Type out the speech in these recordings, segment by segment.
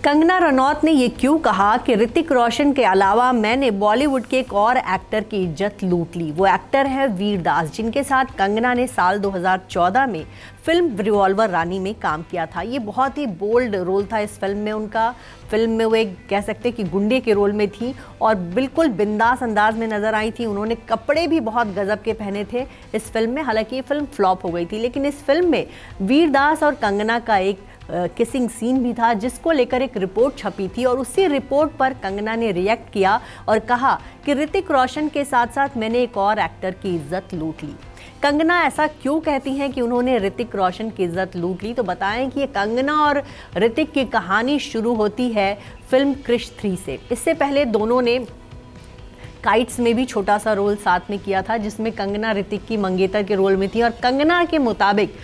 कंगना रनौत ने ये क्यों कहा कि ऋतिक रोशन के अलावा मैंने बॉलीवुड के एक और एक्टर की इज्जत लूट ली। वो एक्टर है वीर दास, जिनके साथ कंगना ने साल 2014 में फिल्म रिवॉल्वर रानी में काम किया था। ये बहुत ही बोल्ड रोल था इस फिल्म में उनका। फिल्म में वो एक कह सकते कि गुंडे के रोल में थी और बिल्कुल बिंदास अंदाज में नजर आई थी। उन्होंने कपड़े भी बहुत गजब के पहने थे इस फिल्म में। हालांकि ये फिल्म फ्लॉप हो गई थी, लेकिन इस फिल्म में वीर दास और कंगना का एक किसिंग सीन भी था, जिसको लेकर एक रिपोर्ट छपी थी और उसी रिपोर्ट पर कंगना ने रिएक्ट किया और कहा कि ऋतिक रोशन के साथ साथ मैंने एक और एक्टर की इज्जत लूट ली। कंगना ऐसा क्यों कहती हैं कि उन्होंने ऋतिक रोशन की इज्जत लूट ली, तो बताएं कि ये कंगना और ऋतिक की कहानी शुरू होती है फिल्म क्रिश 3 से। इससे पहले दोनों ने काइट्स में भी छोटा सा रोल साथ में किया था, जिसमें कंगना ऋतिक की मंगेतर के रोल में थी और कंगना के मुताबिक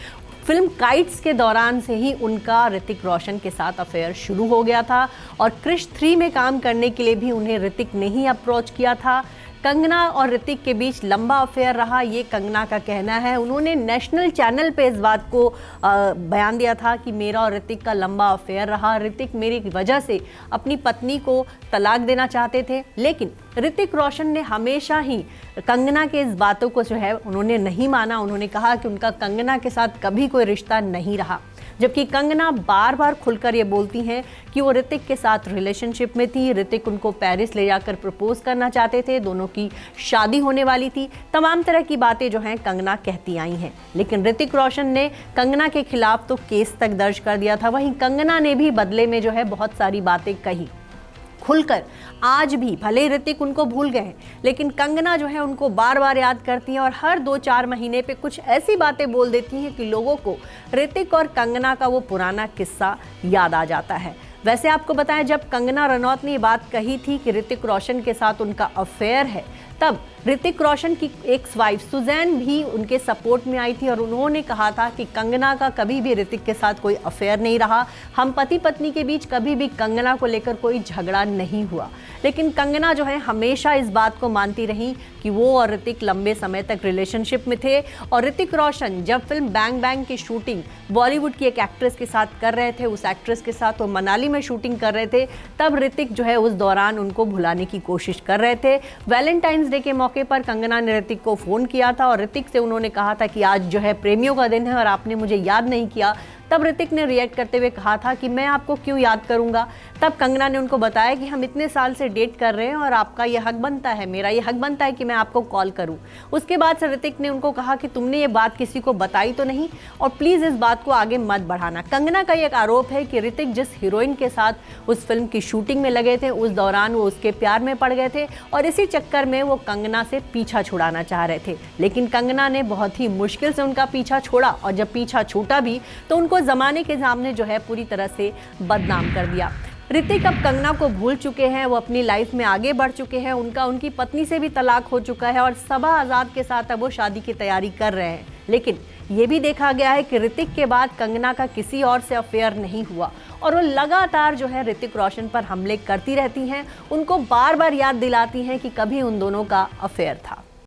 फिल्म काइट्स के दौरान से ही उनका ऋतिक रोशन के साथ अफेयर शुरू हो गया था और क्रिश 3 में काम करने के लिए भी उन्हें ऋतिक ने ही अप्रोच किया था। कंगना और ऋतिक के बीच लंबा अफेयर रहा, ये कंगना का कहना है। उन्होंने नेशनल चैनल पे इस बात को बयान दिया था कि मेरा और ऋतिक का लंबा अफेयर रहा। ऋतिक मेरी वजह से अपनी पत्नी को तलाक देना चाहते थे, लेकिन ऋतिक रोशन ने हमेशा ही कंगना के इस बातों को जो है उन्होंने नहीं माना। उन्होंने कहा कि उनका कंगना के साथ कभी कोई रिश्ता नहीं रहा, जबकि कंगना बार बार खुलकर ये बोलती हैं कि वो ऋतिक के साथ रिलेशनशिप में थी। ऋतिक उनको पेरिस ले जाकर प्रपोज करना चाहते थे, दोनों की शादी होने वाली थी। तमाम तरह की बातें जो हैं कंगना कहती आई हैं, लेकिन ऋतिक रोशन ने कंगना के खिलाफ तो केस तक दर्ज कर दिया था। वहीं कंगना ने भी बदले में जो है बहुत सारी बातें कही खुलकर। आज भी भले ऋतिक उनको भूल गए हैं, लेकिन कंगना जो है उनको बार बार याद करती हैं और हर 2-4 महीने पे कुछ ऐसी बातें बोल देती हैं कि लोगों को ऋतिक और कंगना का वो पुराना किस्सा याद आ जाता है। वैसे आपको बताएं, जब कंगना रनौत ने ये बात कही थी कि ऋतिक रोशन के साथ उनका अफेयर है, तब ऋतिक रोशन की एक्स वाइफ सुजैन भी उनके सपोर्ट में आई थी और उन्होंने कहा था कि कंगना का कभी भी ऋतिक के साथ कोई अफेयर नहीं रहा। हम पति पत्नी के बीच कभी भी कंगना को लेकर कोई झगड़ा नहीं हुआ। लेकिन कंगना जो है हमेशा इस बात को मानती रही कि वो और ऋतिक लंबे समय तक रिलेशनशिप में थे। और ऋतिक रोशन जब फिल्म बैंग बैंग की शूटिंग बॉलीवुड की एक एक्ट्रेस के साथ कर रहे थे, उस एक्ट्रेस के साथ वो मनाली में शूटिंग कर रहे थे, तब ऋतिक जो है उस दौरान उनको भुलाने की कोशिश कर रहे थे। वैलेंटाइंस डे के मौके पर कंगना ने ऋतिक को फ़ोन किया था और ऋतिक से उन्होंने कहा था कि आज जो है प्रेमियों का दिन है और आपने मुझे याद नहीं किया। तब ऋतिक ने रिएक्ट करते हुए कहा था कि मैं आपको क्यों याद करूंगा। तब कंगना ने उनको बताया कि हम इतने साल से डेट कर रहे हैं और आपका ये हक बनता है, मेरा ये हक बनता है कि मैं आपको कॉल करूं। उसके बाद से ऋतिक ने उनको कहा कि तुमने ये बात किसी को बताई तो नहीं और प्लीज़ इस बात को आगे मत बढ़ाना। कंगना का एक आरोप है कि ऋतिक जिस हीरोइन के साथ उस फिल्म की शूटिंग में लगे थे, उस दौरान वो उसके प्यार में पड़ गए थे और इसी चक्कर में वो कंगना से पीछा छुड़ाना चाह रहे थे। लेकिन कंगना ने बहुत ही मुश्किल से उनका पीछा छोड़ा और जब पीछा छूटा भी तो उनको जमाने के सामने जो है पूरी तरह से बदनाम कर दिया। ऋतिक अब कंगना को भूल चुके हैं, वो अपनी लाइफ में आगे बढ़ चुके हैं। उनका उनकी पत्नी से भी तलाक हो चुका है और सबा आज़ाद के साथ अब वो शादी की तैयारी कर रहे हैं। लेकिन ये भी देखा गया है कि ऋतिक के बाद कंगना का किसी और से अफेयर नहीं हुआ और वो लगातार जो है ऋतिक रोशन पर हमले करती रहती हैं, उनको बार बार याद दिलाती हैं कि कभी उन दोनों का अफेयर था।